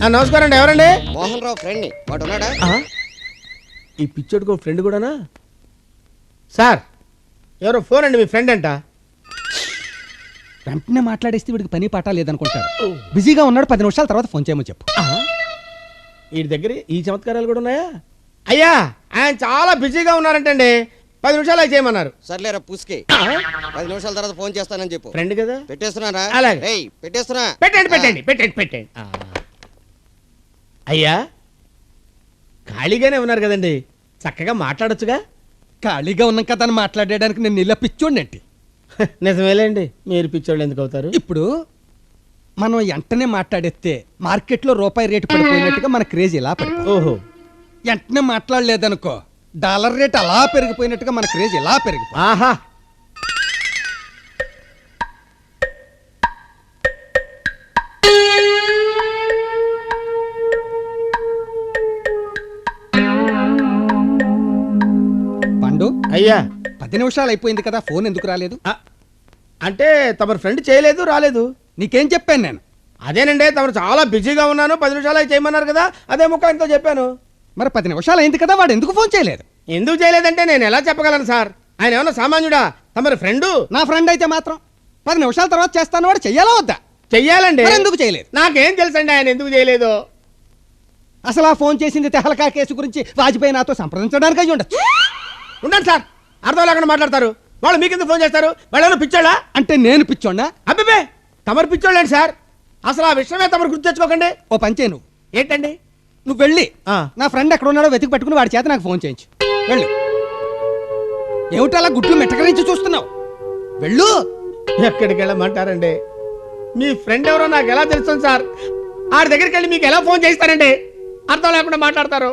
నమస్కారం అండి. ఎవరండి? మోహన్ రావు ఫ్రెండ్ ని. వాడు ఉన్నాడా? ఈ పిచ్చోడికి ఫ్రెండ్ కూడానా? సార్ ఎవరో ఫోన్ అండి, మీ ఫ్రెండ్ అంట. వెంటనే మాట్లాడేస్తే వీడికి పని పాట లేదనుకుంటాడు. బిజీగా ఉన్నాడు, 10 నిమిషాల తర్వాత ఫోన్ చేయమని చెప్పు. వీడి దగ్గర ఈ చమత్కారాలు కూడా ఉన్నాయా? అయ్యా ఆయన చాలా బిజీగా ఉన్నారంటండి, 10 నిమిషాలు అవి చేయమన్నారు. సర్లేరా పుస్కి, 10 నిమిషాల తర్వాత ఫోన్ చేస్తానని చెప్పు. ఫ్రెండ్ కదా. పెట్టేస్తున్నారా? అలాగే. ఏయ్ పెట్టేస్తున్నా. పెట్టండి. అయ్యా ఖాళీగానే ఉన్నారు కదండి, చక్కగా మాట్లాడొచ్చుగా. ఖాళీగా ఉన్నాం కదా అని మాట్లాడడానికి నేను ఇలా పిచ్చోడినంటి. నిజమేలేండి, మీరు పిచ్చోళ్ళు ఎందుకు అవుతారు? ఇప్పుడు మనం వెంటనే మాట్లాడేస్తే మార్కెట్లో రూపాయి రేటు పడిపోయినట్టుగా మన క్రేజ్ ఇలా పడిపోయింది. ఓహో, వెంటనే మాట్లాడలేదనుకో డాలర్ రేట్ అలా పెరిగిపోయినట్టుగా మన క్రేజ్ ఇలా పెరిగిపోయింది. ఆహా. పండు అయ్యా 10 నిమిషాలు అయిపోయింది కదా, ఫోన్ ఎందుకు రాలేదు? అంటే తమరు ఫ్రెండ్ చేయలేదు, రాలేదు. నీకేం చెప్పాను నేను? అదేనండి, తమరు చాలా బిజీగా ఉన్నాను, 10 నిమిషాలు అవి చేయమన్నారు కదా, అదే ముక్క ఎంతో చెప్పాను. మరి 10 నిమిషాలు అయింది కదా, వాడు ఎందుకు ఫోన్ చేయలేదు? ఎందుకు చేయలేదంటే నేను ఎలా చెప్పగలను సార్? ఆయన ఏమన్నా సామాన్యుడా? తమరి ఫ్రెండ్. నా ఫ్రెండ్ అయితే మాత్రం 10 నిమిషాల తర్వాత చేస్తాను, వాడు చెయ్యాలా వద్దా? చెయ్యాలండి. మరి ఎందుకు చేయలేదు? నాకేం తెలుసండి ఆయన ఎందుకు చేయలేదు. అసలు ఆ ఫోన్ చేసింది తెహలకా కేసు గురించి వాజ్పేయి నాతో సంప్రదించడానికి అయ్యి ఉండొచ్చు. ఉండండి సార్, అర్థం లేకుండా మాట్లాడతారు. వాళ్ళు మీకెందుకు ఫోన్ చేస్తారు? వాళ్ళు ఎవరు పిచ్చోళ్ళా? అంటే నేను పిచ్చోన్నా? అబ్బే తమరు పిచ్చోళ్ళండి సార్. అసలు ఆ విషయమే తమరు గుర్తు తెచ్చుకోకండి. ఓ పంచే, నువ్వు ఏంటండి? నువ్వు వెళ్ళి నా ఫ్రెండ్ ఎక్కడ ఉన్నాడో వెతికి పట్టుకుని వాడి చేత నాకు ఫోన్ చేయించు. వెళ్ళు. ఏమిటి అలా గుడ్లు మెట్టకరించి చూస్తున్నావు? వెళ్ళు. ఎక్కడికి వెళ్ళమంటారండి? మీ ఫ్రెండ్ ఎవరో నాకు ఎలా తెలుస్తుంది సార్? ఆడి దగ్గరికి వెళ్ళి మీకు ఎలా ఫోన్ చేస్తారండి? అర్థం లేకుండా మాట్లాడతారు.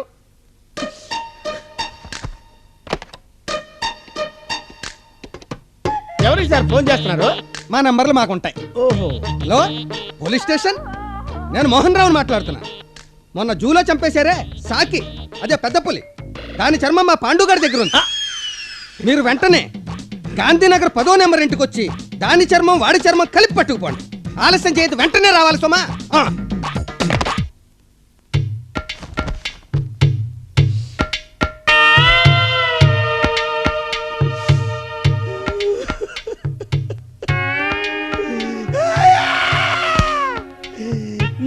ఎవరు సార్ ఫోన్ చేస్తున్నారు? మా నంబర్లు మాకుంటాయి. ఓహో. హలో, పోలీస్ స్టేషన్, నేను మోహన్ రావుని మాట్లాడుతున్నా. మొన్న జూలో చంపేశారే సాకి, అదే పెద్ద పులి, దాని చర్మం మా పాండుగారి దగ్గర ఉంది. మీరు వెంటనే గాంధీనగర్ 10వ నెంబర్ ఇంటికి వచ్చి దాని చర్మం వాడి చర్మం కలిపి పట్టుకుపోండి. ఆలస్యం చేయదు, వెంటనే రావాలి సోమా.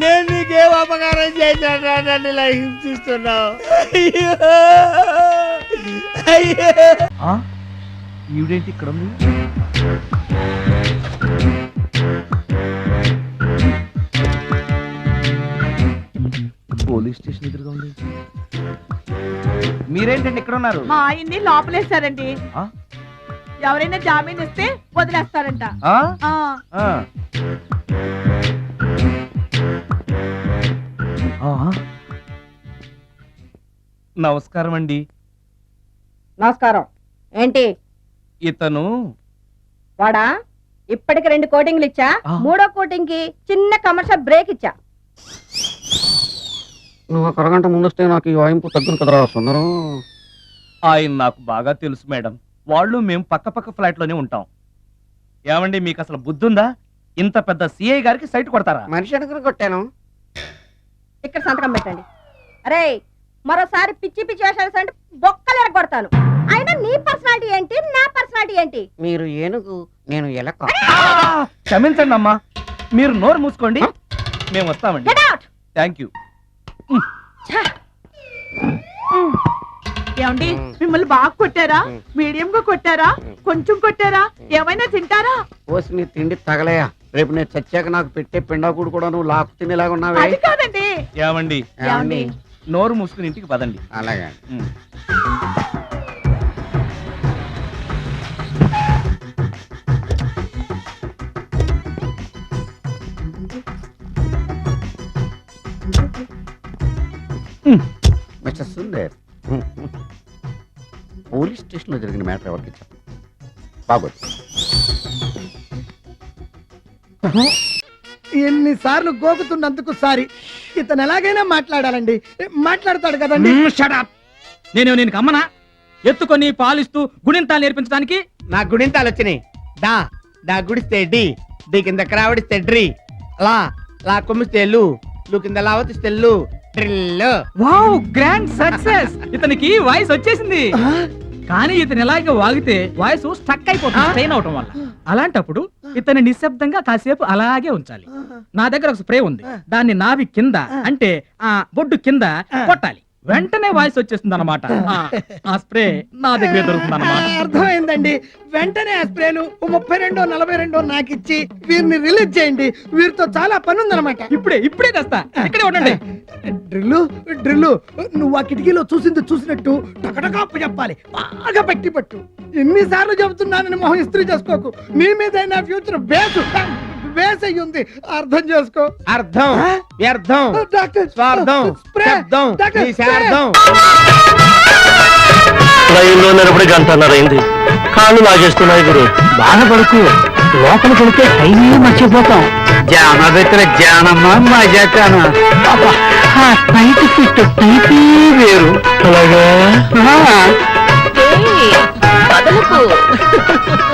నేను నీకేం అపకారం చేశాను? నన్ను ఇలా హింసిస్తున్నావు. ఈవిడేంటి ఇక్కడ ఉంది? పోలీస్ స్టేషన్ ఎదురుగా ఉంది. మీరేంటండి ఇక్కడ ఉన్నారు? మా ఆయన్ని లోపలేస్తారండి. ఎవరైనా జామీన్ ఇస్తే వదిలేస్తారంట. నమస్కారం అండి. నమస్కారం. ఏంటి ఇతను? వాడా? ఇప్పటికి 2 కోటింగ్లు ఇచ్చా, 3వ కోటింగ్ కి చిన్న కమర్షియల్ బ్రేక్ ఇచ్చా. నువ్వు ఒక అరగంట ముందొస్తే నాకు ఈ వాయింపు తగ్గును కదరా సుందరం. ఆయన నాకు బాగా తెలుసు మేడం. వాళ్ళు మేము పక్క ఫ్లాట్ లోనే ఉంటాం. ఏమండి, మీకు అసలు బుద్ధి ఉందా? ఇంత పెద్ద సిఐ గారికి సైట్ కొడతారా? మనిషి అడుగురు కొట్టాను. ఇక్కడ సంతకం పెట్టండి. అరే, మరోసారి పిచ్చి పిచ్చి వేషాలు అంటే బొక్కలు ఎరగొడతాను. అయినా నీ పర్సనాలిటీ ఏంటి, నా పర్సనాలిటీ ఏంటి? మీరు ఏనుగు, నేను ఎలక. క్షమించండి అమ్మా, మీరు నోరు మూసుకోండి, మేము వస్తామండి. Get out! Thank you. ఏమండి, మిమ్మల్ని బాగా కొట్టారా, మీడియం గా కొట్టారా, కొంచెం కొట్టారా, ఏమైనా తింటారా? పోసి నీ తిండి తగలయా. రేపు నేను చచ్చాక నాకు పెట్టే పిండాకుడు కూడా నువ్వు లాక్కు తినేలాగా ఉన్నావే. అది కాదండి. ఏమండి, నోరు మూసుకుని ఇంటికి పదండి. అలాగే. మిస్టర్ సుందర్, పోలీస్ స్టేషన్ లో జరిగిన మ్యాటర్ ఎవరికి చెప్పు. బాగోదు. ఎన్నిసార్లు గోకుతున్నందుకు సారీ. ఇతను ఎలాగైనా మాట్లాడాలండి, మాట్లాడతాడు కదండి. నేను అమ్మనా? ఎత్తుకొని పాలిస్తూ గుణింతాలు నేర్పించడానికి నా గుణింతాలు వచ్చినాయి. డా డా గుడిస్తే డి, డి కింద క్రావడిస్తే డ్రీ, లా లా కొమ్మిస్తే లు, లుక్ ఇన్ ద లావత్ స్టెల్లు డ్రిల్. Wow grand success. ఇతనికి వాయిస్ వచ్చేసింది. కానీ ఇతను ఎలాగ వాగితే వాయిస్ స్టక్ అయిపోతుంది స్ట్రెయిన్ అవటం వల్ల. అలాంటప్పుడు ఇతని నిశ్శబ్దంగా కాసేపు అలాగే ఉంచాలి. నా దగ్గర ఒక స్ప్రే ఉంది, దాన్ని నాభి కింద అంటే ఆ బొడ్డు కింద కొట్టాలి. వెంటనే వాయిస్ వచ్చేస్తుంది అనమాట. ఆ స్ప్రే నా దగ్గరే దొరుకుతుంది అనమాట. అర్థమైందండి. వెంటనే ఆ స్ప్రేను 32 42 నాకు ఇచ్చి వీరిని రిలీజ్ చేయండి. వీరితో చాలా పని ఉందన్నమాట. ఇప్పుడే తెస్తా, ఇక్కడే ఉండండి. డ్రిల్లు నువ్వు ఆ కిటికీలో చూసినట్టు టకటకాపు చెప్పాలి. బాగా పెట్టి పట్టు. ఎన్నిసార్లు చెబుతున్నానని మొహం ఇస్త్రీ చేసుకోకు. నీ మీద నా ఫ్యూచర్ బేస్ అయ్యి ఉంది. అర్థం చేసుకో. అర్థం వ్యర్థం డాక్టర్ స్వార్థం శబ్దం నిశార్థం. రైల్లో నిలబడి గంటన్నరైంది, కాళ్ళు లాగేస్తున్నాయి గురు. బాధపడుకు, లోపల కొడితే టైమే మర్చిపోతాం. జానబెత్తిన జానమ్మ మజాకాన టైట్ ఫిట్ టైపే వేరు. అలాగా కదలకు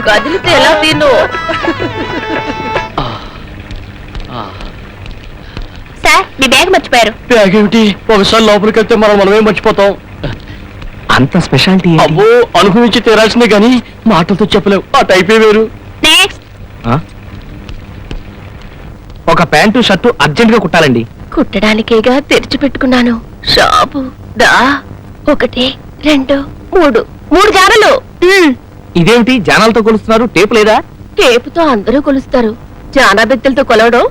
కదిలితే ఎలా తిను. సార్ మీ బ్యాగ్ మర్చిపోయారు. బ్యాగ్ ఏమిటి? ఒకసారి లోపలికి వెళ్తే మనమే మర్చిపోతాం. అంత స్పెషాలిటీ అబ్బో, అనుభవించి తీరాల్సిందే గాని మాటలతో చెప్పలేవు. ఆ టైపే వేరు. నెక్స్ట్ ఒక ప్యాంటు షర్టు అర్జెంట్ గా కుట్టాలండి. కుట్టడానికేగా తెరిచి పెట్టుకున్నాను షాపు. దా 1 2 3 జారలు. ఇదేమిటి జానాలతో కొలుస్తున్నారు? టేపు లేదా? టేపుతో అందరూ కొలుస్తారు, జానా బెత్తలతో కొలవడం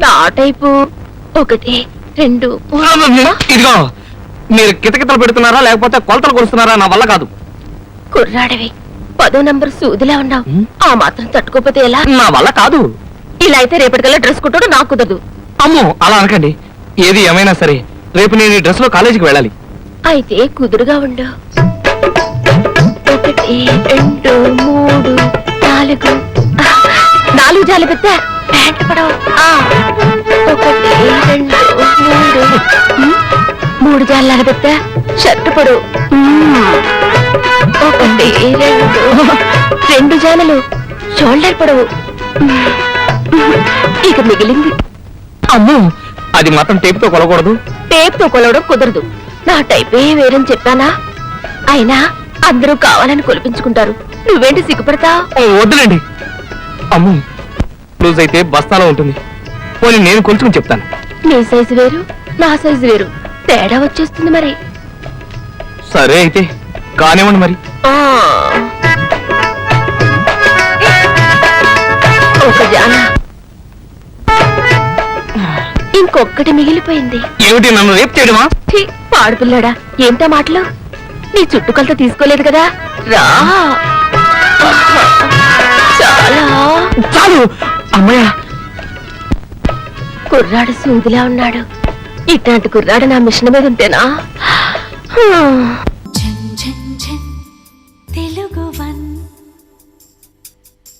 నా టైపు. 1 2 ఇదిగో, మీరు కితకితలు పెడుతున్నారా లేకపోతే కొలతలు కొలుస్తున్నారా? నా వల్ల కాదు. కుర్రాడివి 10వ నంబర్ సూదిలా ఉన్నావు. ఆ మాత్రం తట్టుకోపోతే ఎలా? నా వల్ల కాదు. ఇలా అయితే రేపటికల్లా డ్రెస్ కుట్టడం నాకు కుదరదు. అమ్మో, అలా అనకండి. ఏది ఏమైనా సరే రేపు నేను ఈ డ్రెస్ లో కాలేజీకి వెళ్ళాలి. అయితే కుదురుగా ఉండు. 1 2 3 4 జాలి పెద్ద ప్యాంట్ పడవ. 1 2 3 జాల పెద్ద షర్ట్ పడు. 1 2 జాలలు షోల్డర్ పడవు. ఇక మిగిలింది. అమ్మో, అది మాత్రం టేపుతో కొలకూడదు. టేప్తో కొలవడం కుదరదు. నా టైపే వేరని చెప్పానా? అయినా అందరూ కావాలని కొలిపించుకుంటారు, నువ్వేంటి సిగ్గుపడతావు? వద్దులేండి. అమ్మో, లూజ్ అయితే బస్తాలో ఉంటుంది. పోనీ నేను కొలుచుకుని చెప్తాను. నీ సైజు వేరు, నా సైజు వేరు, తేడా వచ్చేస్తుంది మరి. సరే అయితే కానివ్వండి మరి. ఒక జాన, ఇంకొక్కటి మిగిలిపోయింది. ఏమిటి, నన్ను రేపు చేయడమా? ఛీ, పాడుపిల్లాడా, ఏంటా మాటలు? నీ చుట్టుకొలత తీసుకోలేదు కదా, రా. చాలా చాలు అమ్మయ్య. కుర్రాడు సూదిలా ఉన్నాడు. ఇట్లాంటి కుర్రాడు నా మిషన్ మీద ఉంటేనా?